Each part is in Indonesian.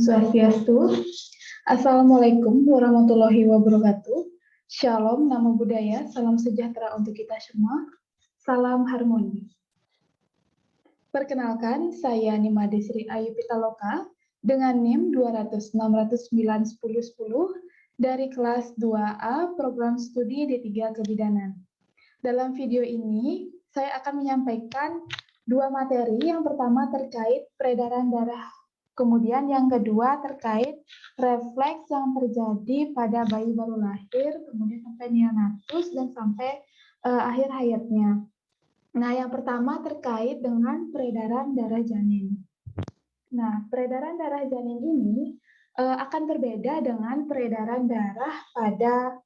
Swastiastu. Assalamualaikum warahmatullahi wabarakatuh. Shalom, namo buddhaya, salam sejahtera untuk kita semua. Salam harmoni. Perkenalkan, saya Nimade Sri Ayu Pitaloka dengan NIM 200-609-1010 dari kelas 2A Program Studi D3 Kebidanan. Dalam video ini, saya akan menyampaikan dua materi. Yang pertama terkait peredaran darah, kemudian yang kedua terkait refleks yang terjadi pada bayi baru lahir, kemudian sampai neonatus dan sampai akhir hayatnya. Nah, yang pertama terkait dengan peredaran darah janin. Nah, peredaran darah janin ini akan berbeda dengan peredaran darah pada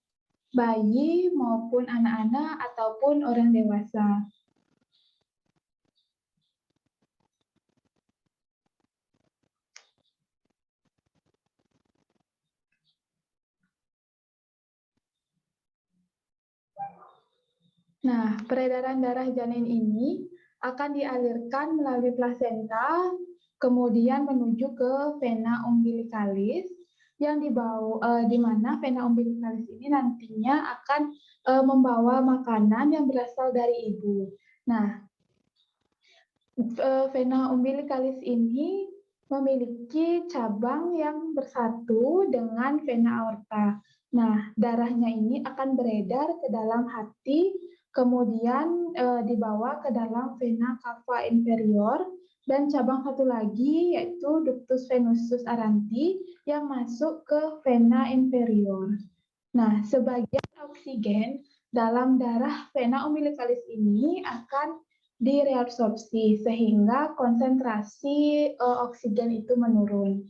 bayi maupun anak-anak ataupun orang dewasa. Nah, peredaran darah janin ini akan dialirkan melalui plasenta, kemudian menuju ke vena umbilicalis, yang di mana vena umbilicalis ini nantinya akan membawa makanan yang berasal dari ibu. Nah, vena umbilicalis ini memiliki cabang yang bersatu dengan vena aorta. Nah, darahnya ini akan beredar ke dalam hati, kemudian dibawa ke dalam vena cava inferior, dan cabang satu lagi yaitu ductus venosus aranti yang masuk ke vena inferior. Nah, sebagian oksigen dalam darah vena umbilicalis ini akan direabsorpsi sehingga konsentrasi oksigen itu menurun.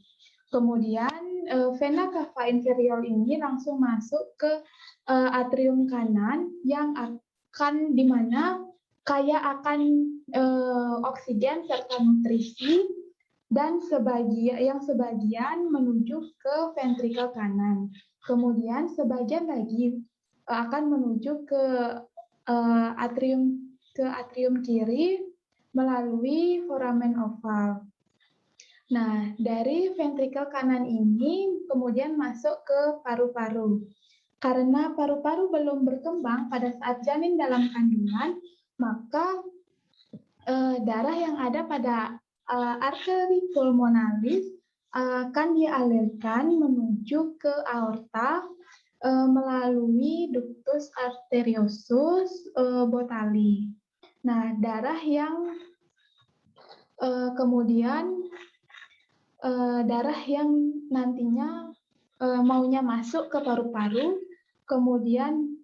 Kemudian vena cava inferior ini langsung masuk ke atrium kanan yang akan di mana kaya akan oksigen serta nutrisi, dan sebagian menuju ke ventrikel kanan. Kemudian sebagian lagi akan menuju ke atrium kiri melalui foramen oval. Nah, dari ventrikel kanan ini kemudian masuk ke paru-paru. Karena paru-paru belum berkembang pada saat janin dalam kandungan, maka darah yang ada pada arteri pulmonalis akan dialirkan menuju ke aorta melalui ductus arteriosus botali. Nah, darah yang kemudian darah yang nantinya maunya masuk ke paru-paru, kemudian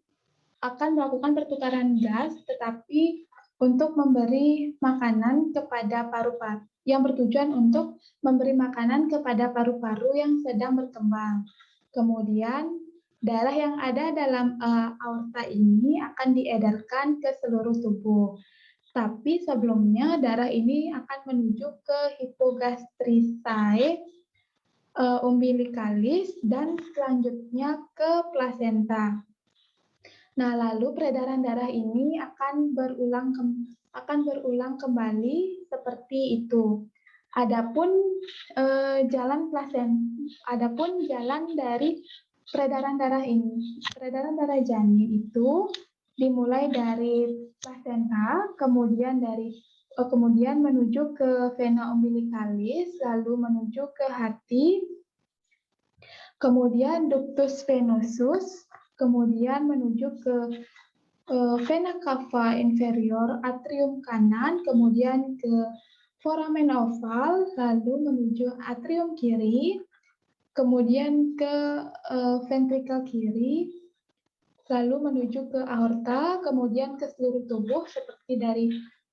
akan melakukan pertukaran gas, tetapi untuk memberi makanan kepada paru-paru, yang bertujuan untuk memberi makanan kepada paru-paru yang sedang berkembang. Kemudian darah yang ada dalam aorta ini akan diedarkan ke seluruh tubuh. Tapi sebelumnya darah ini akan menuju ke hipogastrisae umbilicalis dan selanjutnya ke plasenta. Nah, lalu peredaran darah ini akan berulang kembali seperti itu. Adapun jalan dari peredaran darah janin itu dimulai dari plasenta, kemudian menuju ke vena umbilicalis, lalu menuju ke hati, kemudian ductus venosus, kemudian menuju ke vena cava inferior, atrium kanan, kemudian ke foramen oval, lalu menuju atrium kiri, kemudian ke ventrikel kiri, lalu menuju ke aorta, kemudian ke seluruh tubuh seperti dari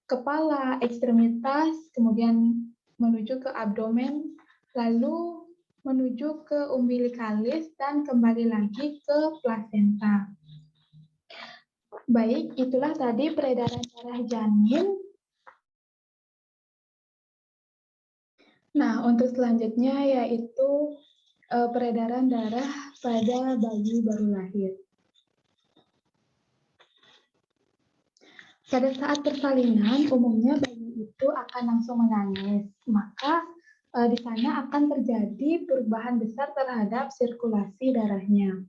kepala, ekstremitas, kemudian menuju ke abdomen, lalu menuju ke umbilicalis, dan kembali lagi ke plasenta. Baik, itulah tadi peredaran darah janin. Nah, untuk selanjutnya yaitu peredaran darah pada bayi baru lahir. Pada saat persalinan, umumnya bayi itu akan langsung menangis. Maka di sana akan terjadi perubahan besar terhadap sirkulasi darahnya.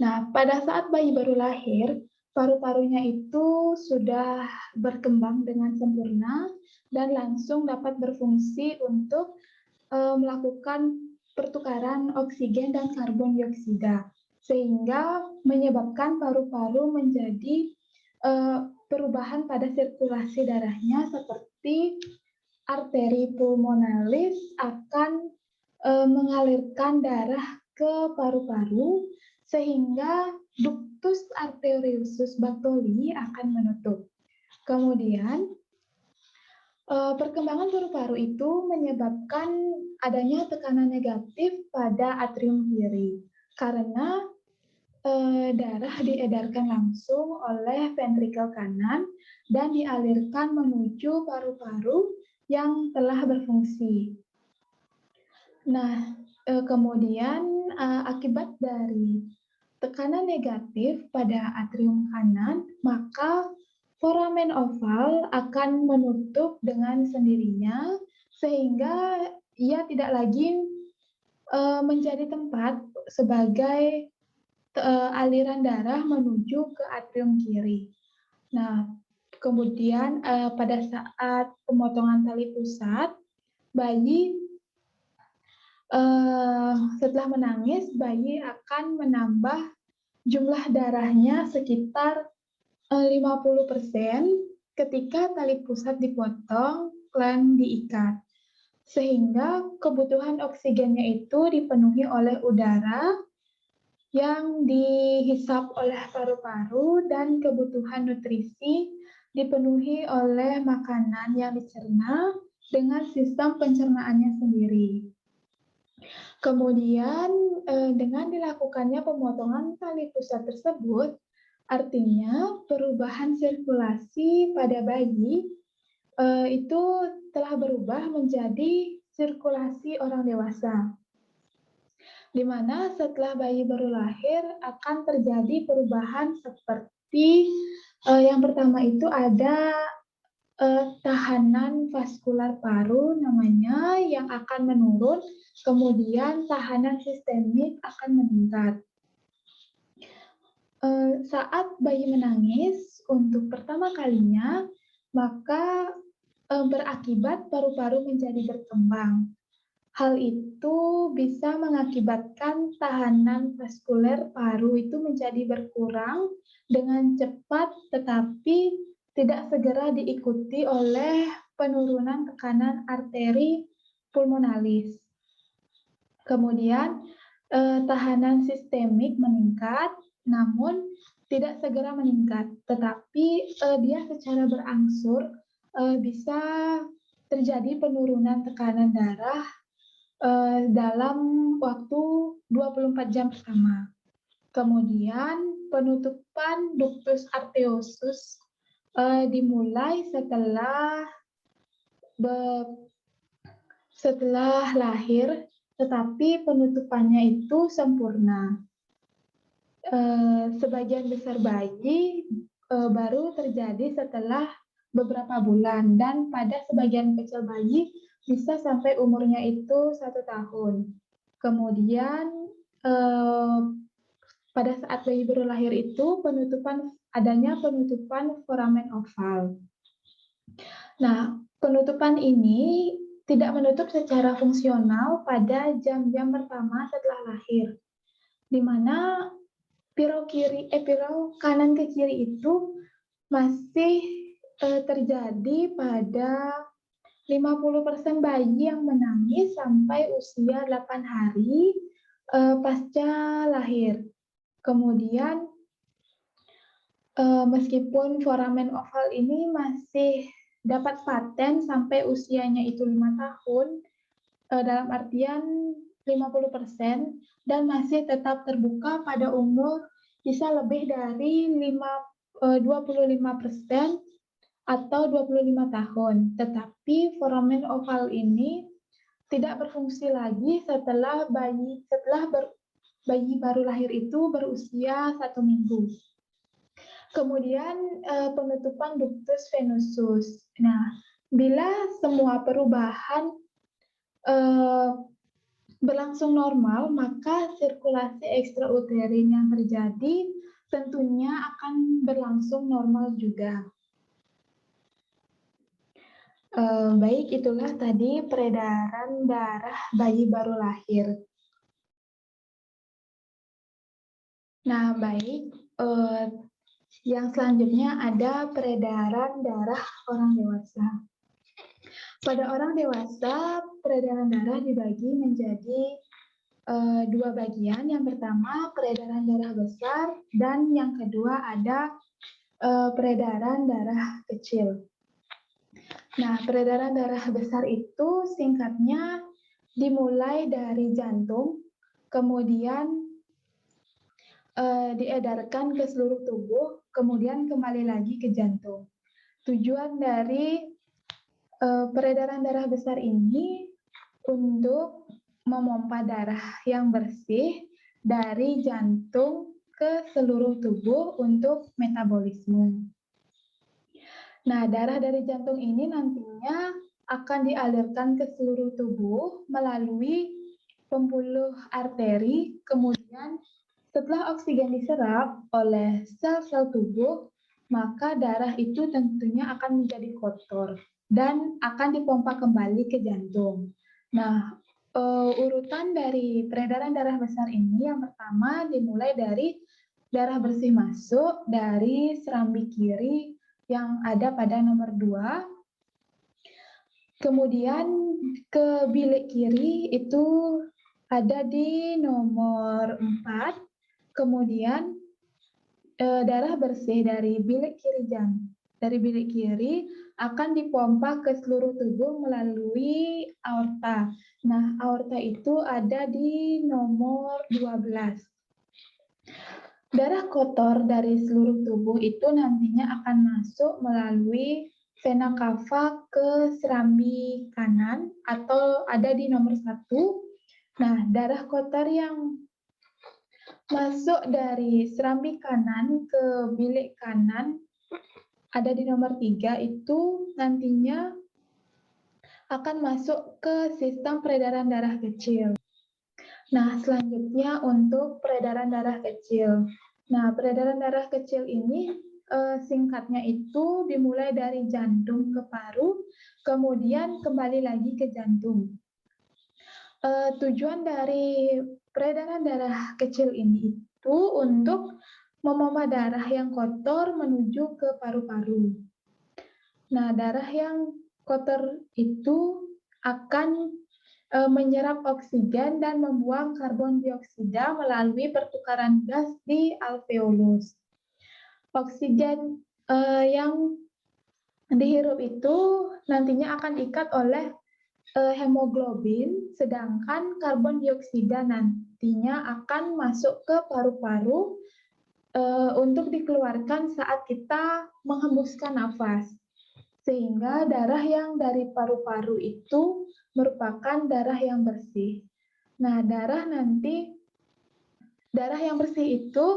Nah, pada saat bayi baru lahir, paru-parunya itu sudah berkembang dengan sempurna dan langsung dapat berfungsi untuk melakukan pertukaran oksigen dan karbon dioksida, sehingga menyebabkan paru-paru menjadi perubahan pada sirkulasi darahnya seperti arteri pulmonalis akan mengalirkan darah ke paru-paru sehingga ductus arteriosus Bartoli akan menutup. Kemudian perkembangan paru-paru itu menyebabkan adanya tekanan negatif pada atrium kiri karena darah diedarkan langsung oleh ventrikel kanan dan dialirkan menuju paru-paru yang telah berfungsi. Nah, kemudian akibat dari tekanan negatif pada atrium kanan, maka foramen oval akan menutup dengan sendirinya sehingga ia tidak lagi menjadi tempat sebagai aliran darah menuju ke atrium kiri. Nah, kemudian pada saat pemotongan tali pusat, bayi setelah menangis, bayi akan menambah jumlah darahnya sekitar 50% ketika tali pusat dipotong dan diikat. Sehingga kebutuhan oksigennya itu dipenuhi oleh udara yang dihisap oleh paru-paru dan kebutuhan nutrisi dipenuhi oleh makanan yang dicerna dengan sistem pencernaannya sendiri. Kemudian dengan dilakukannya pemotongan tali pusat tersebut, artinya perubahan sirkulasi pada bayi itu telah berubah menjadi sirkulasi orang dewasa, di mana setelah bayi baru lahir akan terjadi perubahan seperti yang pertama itu ada tahanan vaskular paru namanya yang akan menurun, kemudian tahanan sistemik akan meningkat. Saat bayi menangis untuk pertama kalinya, maka berakibat paru-paru menjadi berkembang. Hal itu bisa mengakibatkan tahanan vaskuler paru itu menjadi berkurang dengan cepat, tetapi tidak segera diikuti oleh penurunan tekanan arteri pulmonalis. Kemudian, tahanan sistemik meningkat, namun tidak segera meningkat, tetapi dia secara berangsur bisa terjadi penurunan tekanan darah dalam waktu 24 jam pertama. Kemudian penutupan ductus arteriosus dimulai setelah lahir, tetapi penutupannya itu sempurna. Sebagian besar bayi baru terjadi setelah beberapa bulan dan pada sebagian kecil bayi bisa sampai umurnya itu 1 tahun. Kemudian pada saat bayi baru lahir itu adanya penutupan foramen oval. Nah, penutupan ini tidak menutup secara fungsional pada jam-jam pertama setelah lahir, di mana pirau kanan ke kiri itu masih terjadi pada 50% bayi yang menangis sampai usia 8 hari pasca lahir. Kemudian meskipun foramen oval ini masih dapat paten sampai usianya itu 5 tahun, dalam artian 50% dan masih tetap terbuka pada umur bisa lebih dari 25% atau 25 tahun. Tetapi foramen oval ini tidak berfungsi lagi setelah bayi baru lahir itu berusia 1 minggu. Kemudian penutupan ductus venosus. Nah, bila semua perubahan eh, berlangsung normal, maka sirkulasi ekstrauterin yang terjadi tentunya akan berlangsung normal juga. Baik, itulah tadi peredaran darah bayi baru lahir. Nah, baik. Yang selanjutnya ada peredaran darah orang dewasa. Pada orang dewasa, peredaran darah dibagi menjadi dua bagian. Yang pertama, peredaran darah besar, dan yang kedua ada peredaran darah kecil. Nah, peredaran darah besar itu singkatnya dimulai dari jantung, kemudian diedarkan ke seluruh tubuh, kemudian kembali lagi ke jantung. Tujuan dari peredaran darah besar ini untuk memompa darah yang bersih dari jantung ke seluruh tubuh untuk metabolisme. Nah, darah dari jantung ini nantinya akan dialirkan ke seluruh tubuh melalui pembuluh arteri, kemudian setelah oksigen diserap oleh sel-sel tubuh, maka darah itu tentunya akan menjadi kotor dan akan dipompa kembali ke jantung. Nah, urutan dari peredaran darah besar ini yang pertama dimulai dari darah bersih masuk dari serambi kiri yang ada pada nomor 2. Kemudian ke bilik kiri itu ada di nomor 4. Kemudian darah bersih dari bilik kiri akan dipompa ke seluruh tubuh melalui aorta. Nah, aorta itu ada di nomor 12. Darah kotor dari seluruh tubuh itu nantinya akan masuk melalui vena cava ke serambi kanan atau ada di nomor 1. Nah, darah kotor yang masuk dari serambi kanan ke bilik kanan ada di nomor 3 itu nantinya akan masuk ke sistem peredaran darah kecil. Nah, selanjutnya untuk peredaran darah kecil. Nah, peredaran darah kecil ini singkatnya itu dimulai dari jantung ke paru, kemudian kembali lagi ke jantung. Tujuan dari peredaran darah kecil ini itu untuk memompa darah yang kotor menuju ke paru-paru. Nah, darah yang kotor itu akan menyerap oksigen dan membuang karbon dioksida melalui pertukaran gas di alveolus. Oksigen yang dihirup itu nantinya akan diikat oleh hemoglobin, sedangkan karbon dioksida nantinya akan masuk ke paru-paru untuk dikeluarkan saat kita menghembuskan nafas. Sehingga darah yang dari paru-paru itu merupakan darah yang bersih. Nah, darah yang bersih itu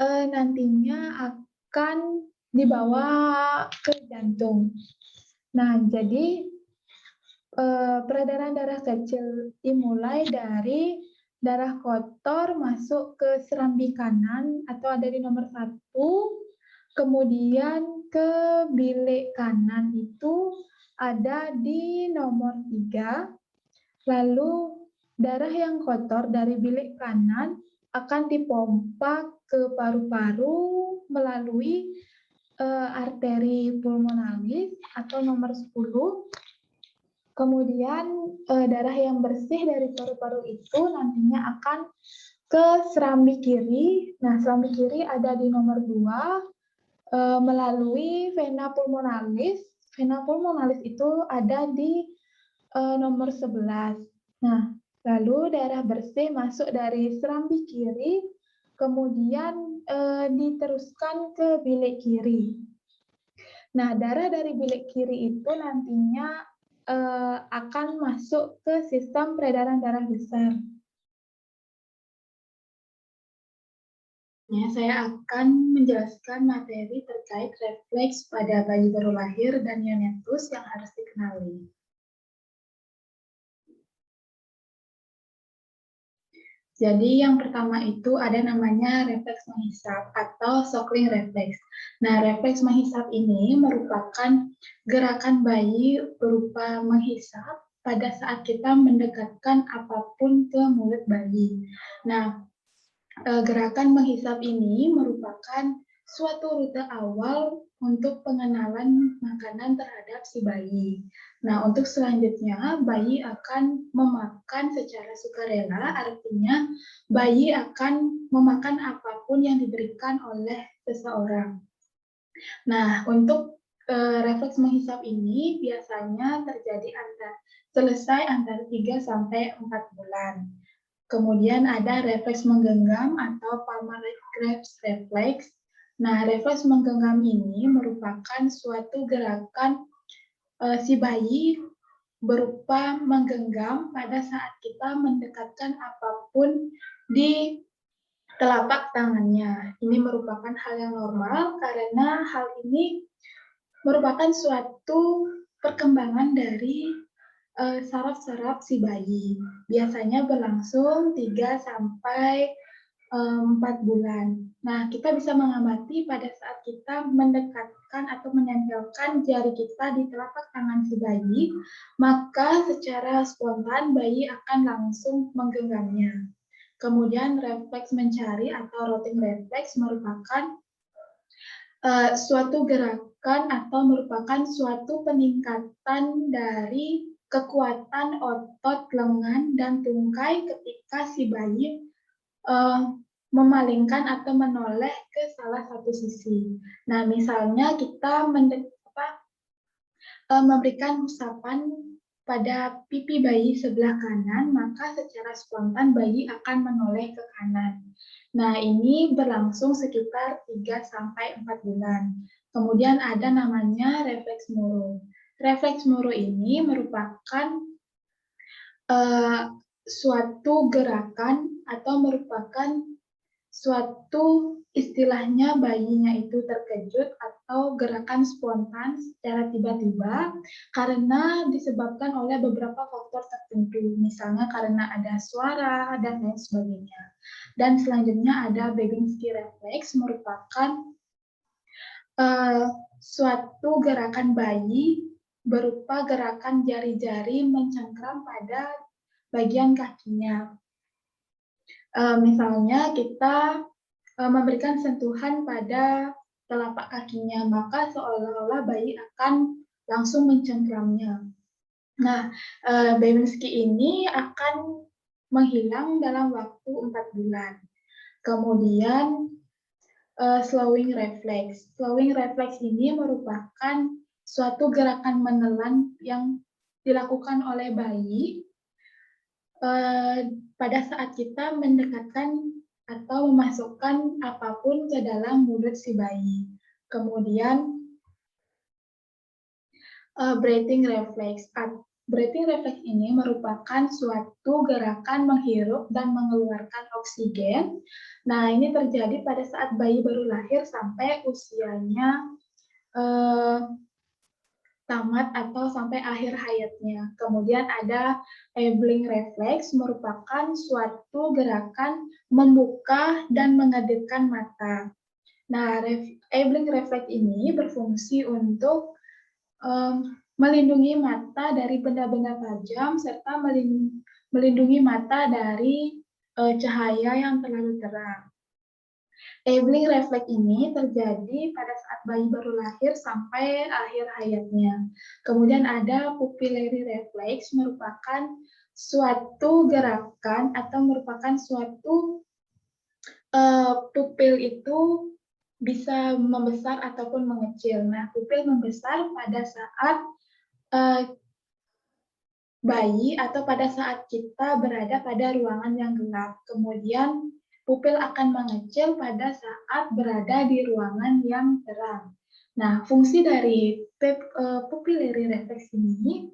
nantinya akan dibawa ke jantung. Nah, jadi peredaran darah kecil dimulai dari darah kotor masuk ke serambi kanan atau ada di nomor 1, kemudian ke bilik kanan itu ada di nomor 3, lalu darah yang kotor dari bilik kanan akan dipompa ke paru-paru melalui arteri pulmonalis atau nomor 10. Kemudian darah yang bersih dari paru-paru itu nantinya akan ke serambi kiri. Nah, serambi kiri ada di nomor 2 melalui vena pulmonalis. Vena pulmonalis itu ada di nomor 11. Nah, lalu darah bersih masuk dari serambi kiri, kemudian diteruskan ke bilik kiri. Nah, darah dari bilik kiri itu nantinya akan masuk ke sistem peredaran darah besar. Ya, saya akan menjelaskan materi terkait refleks pada bayi baru lahir dan neonatus yang harus dikenali. Jadi yang pertama itu ada namanya refleks menghisap atau suckling reflex. Nah, refleks menghisap ini merupakan gerakan bayi berupa menghisap pada saat kita mendekatkan apapun ke mulut bayi. Nah, gerakan menghisap ini merupakan suatu rute awal untuk pengenalan makanan terhadap si bayi. Nah, untuk selanjutnya, bayi akan memakan secara sukarela, artinya bayi akan memakan apapun yang diberikan oleh seseorang. Nah, untuk refleks menghisap ini biasanya terjadi selesai antara 3 sampai 4 bulan. Kemudian ada refleks menggenggam atau palmar grasp reflex. Nah, refleks menggenggam ini merupakan suatu gerakan si bayi berupa menggenggam pada saat kita mendekatkan apapun di telapak tangannya. Ini merupakan hal yang normal karena hal ini merupakan suatu perkembangan dari saraf-saraf si bayi. Biasanya berlangsung 3 sampai 4 bulan. Nah, kita bisa mengamati pada saat kita mendekatkan atau menempelkan jari kita di telapak tangan si bayi, maka secara spontan bayi akan langsung menggenggamnya. Kemudian refleks mencari atau rotting reflex merupakan suatu gerakan atau merupakan suatu peningkatan dari kekuatan otot lengan dan tungkai ketika si bayi memalingkan atau menoleh ke salah satu sisi. Nah, misalnya kita memberikan usapan pada pipi bayi sebelah kanan, maka secara spontan bayi akan menoleh ke kanan. Nah, ini berlangsung sekitar 3 sampai 4 bulan. Kemudian ada namanya refleks moro. Refleks moro ini merupakan suatu gerakan atau merupakan suatu istilahnya bayinya itu terkejut atau gerakan spontan secara tiba-tiba karena disebabkan oleh beberapa faktor tertentu, misalnya karena ada suara dan lain sebagainya. Dan selanjutnya ada Babinski reflex merupakan suatu gerakan bayi berupa gerakan jari-jari mencengkram pada bagian kakinya. Misalnya kita memberikan sentuhan pada telapak kakinya, maka seolah-olah bayi akan langsung mencengkramnya. Nah, Babinski ini akan menghilang dalam waktu 4 bulan. Kemudian slowing reflex. Slowing reflex ini merupakan suatu gerakan menelan yang dilakukan oleh bayi pada saat kita mendekatkan atau memasukkan apapun ke dalam mulut si bayi. Kemudian breathing reflex. Breathing reflex ini merupakan suatu gerakan menghirup dan mengeluarkan oksigen. Nah, ini terjadi pada saat bayi baru lahir sampai usianya tamat atau sampai akhir hayatnya. Kemudian ada Ebling reflex merupakan suatu gerakan membuka dan mengedipkan mata. Nah, Ebling reflex ini berfungsi untuk melindungi mata dari benda-benda tajam serta melindungi mata dari cahaya yang terlalu terang. Ebling refleks ini terjadi pada saat bayi baru lahir sampai akhir hayatnya. Kemudian ada pupillary reflex merupakan suatu gerakan atau merupakan suatu pupil itu bisa membesar ataupun mengecil. Nah, pupil membesar pada saat bayi atau pada saat kita berada pada ruangan yang gelap. Kemudian pupil akan mengecil pada saat berada di ruangan yang terang. Nah, fungsi dari pupillary reflex ini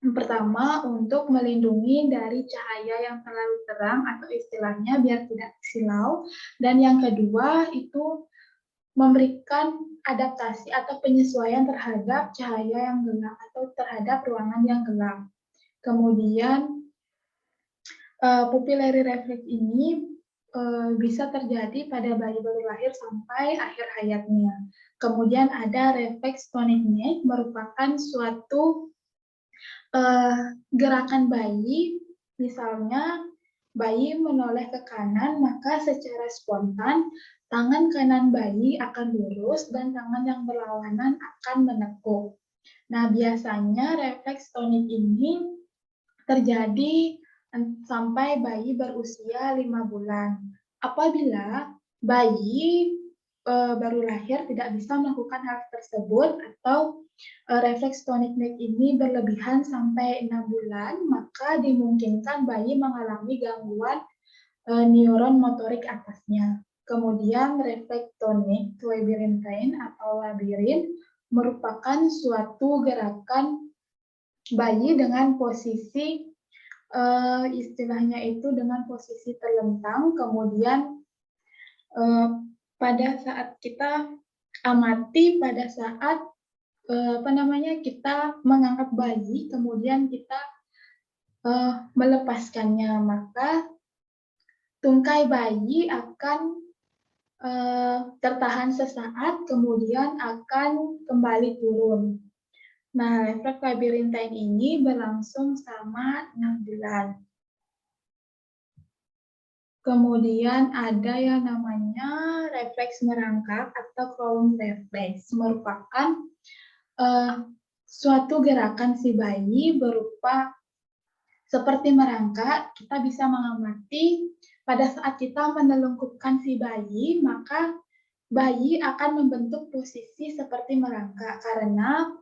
yang pertama untuk melindungi dari cahaya yang terlalu terang atau istilahnya biar tidak silau, dan yang kedua itu memberikan adaptasi atau penyesuaian terhadap cahaya yang gelap atau terhadap ruangan yang gelap. Kemudian Pupillary reflex ini bisa terjadi pada bayi baru lahir sampai akhir hayatnya. Kemudian ada refleks tonic neck, merupakan suatu gerakan bayi, misalnya bayi menoleh ke kanan, maka secara spontan tangan kanan bayi akan lurus dan tangan yang berlawanan akan menekuk. Nah, biasanya refleks tonic ini terjadi sampai bayi berusia 5 bulan. Apabila bayi baru lahir tidak bisa melakukan hal tersebut atau refleks tonic neck ini berlebihan sampai 6 bulan, maka dimungkinkan bayi mengalami gangguan neuron motorik atasnya. Kemudian refleks tonic labyrinthine atau labirin merupakan suatu gerakan bayi dengan posisi istilahnya itu dengan posisi terlentang, kemudian pada saat kita amati pada saat kita mengangkat bayi, kemudian kita melepaskannya, maka tungkai bayi akan tertahan sesaat, kemudian akan kembali turun. Nah, refleks labyrinthine ini berlangsung selama 6 bulan. Kemudian ada yang namanya refleks merangkak atau clown reflex, merupakan suatu gerakan si bayi berupa seperti merangkak. Kita bisa mengamati pada saat kita menelungkupkan si bayi, maka bayi akan membentuk posisi seperti merangkak karena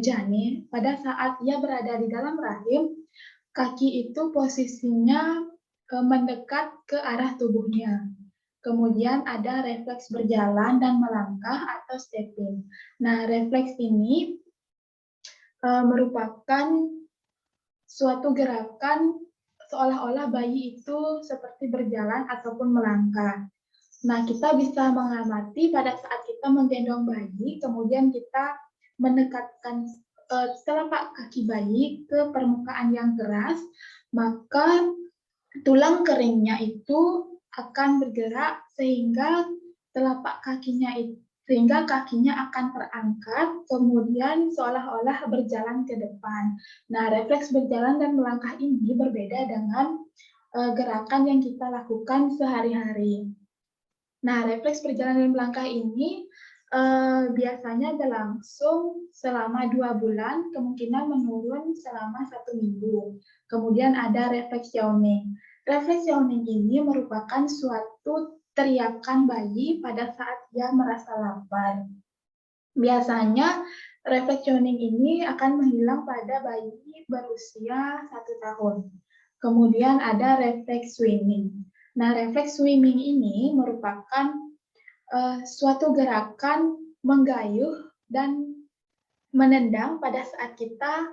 janin pada saat ia berada di dalam rahim, kaki itu posisinya mendekat ke arah tubuhnya. Kemudian ada refleks berjalan dan melangkah atau stepping. Nah, refleks ini merupakan suatu gerakan seolah-olah bayi itu seperti berjalan ataupun melangkah. Nah, kita bisa mengamati pada saat kita menggendong bayi, kemudian kita mendekatkan telapak kaki bayi ke permukaan yang keras, maka tulang keringnya itu akan bergerak sehingga kakinya akan terangkat, kemudian seolah-olah berjalan ke depan. Nah, refleks berjalan dan melangkah ini berbeda dengan gerakan yang kita lakukan sehari-hari. Nah, refleks berjalan dan melangkah ini biasanya berlangsung selama 2 bulan, kemungkinan menurun selama 1 minggu. Kemudian ada refleks yawning. Refleks yawning ini merupakan suatu teriakan bayi pada saat ia merasa lapar. Biasanya refleks yawning ini akan menghilang pada bayi berusia 1 tahun. Kemudian ada refleks swimming. Nah, refleks swimming ini merupakan suatu gerakan menggayuh dan menendang pada saat kita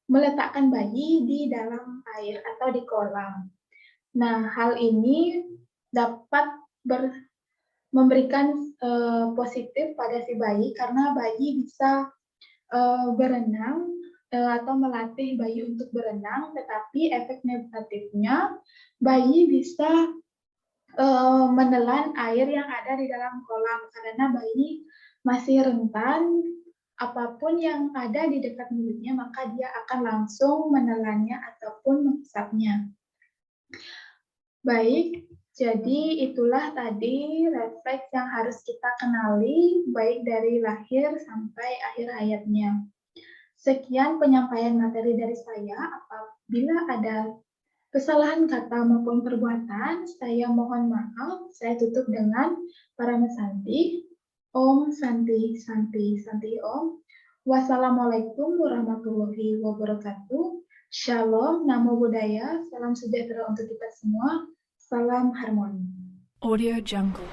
meletakkan bayi di dalam air atau di kolam. Nah, hal ini dapat memberikan positif pada si bayi karena bayi bisa berenang atau melatih bayi untuk berenang, tetapi efek negatifnya bayi bisa menelan air yang ada di dalam kolam karena bayi masih rentan, apapun yang ada di dekat mulutnya maka dia akan langsung menelannya ataupun menghisapnya. Baik, jadi itulah tadi refleks yang harus kita kenali baik dari lahir sampai akhir hayatnya. Sekian penyampaian materi dari saya. Apabila ada kesalahan kata maupun perbuatan, saya mohon maaf. Saya tutup dengan Parama Santi. Om Santi Santi Santi Om. Wassalamualaikum warahmatullahi wabarakatuh. Shalom, Namo Buddhaya, salam sejahtera untuk kita semua, salam harmoni. Audio Jungle.